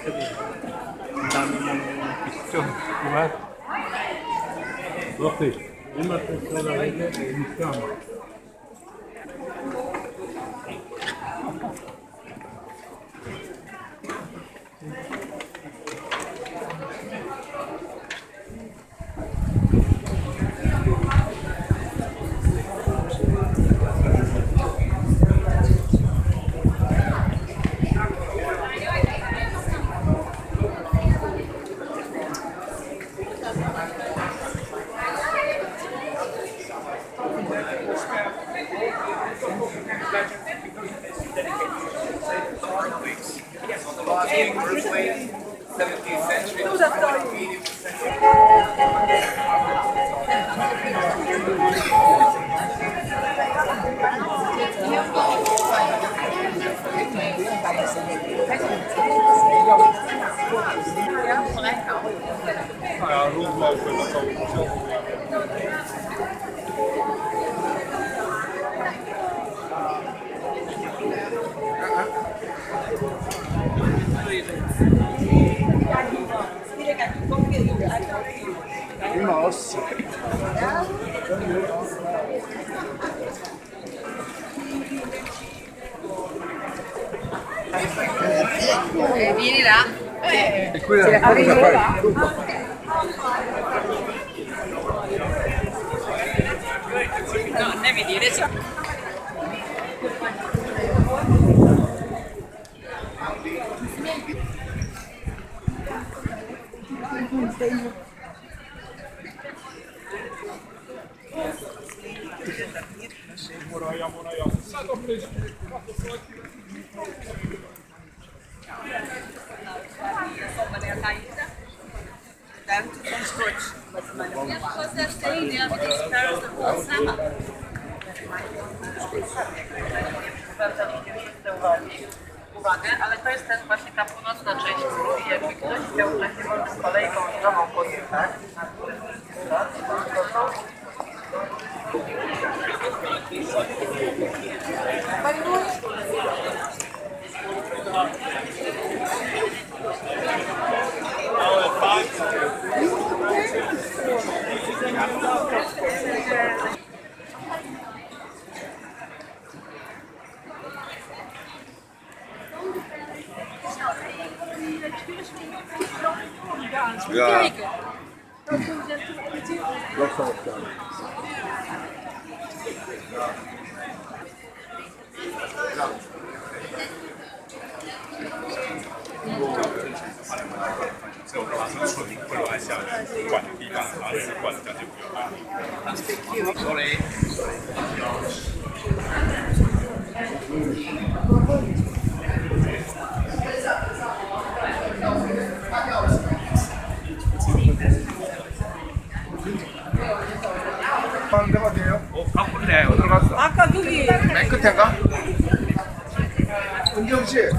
Ang dami mong picture, di ba? Okay. Lima peso na rin discount. Earthquake, 17th century. Ja, rondlopen, dat zal ik zelf Mouse. Vieni là. E qui è cosa fai? No, devi dire ciò. Moraja. Sad opreći. Ja, cosa stai? Ja, bo to jest bardzo sama. Uwagę, ale to jest ten właśnie ta północna część i jakby ktoś chciał takie wolną kolejką i nową pojechać, na którym to są Ja. Lo so.只有发生处理会乱下管的地方，然后管这样就不用了。Sorry。바쁜데 어디로 갔어? 아까 저기 맨 끝에 가? 은정 씨.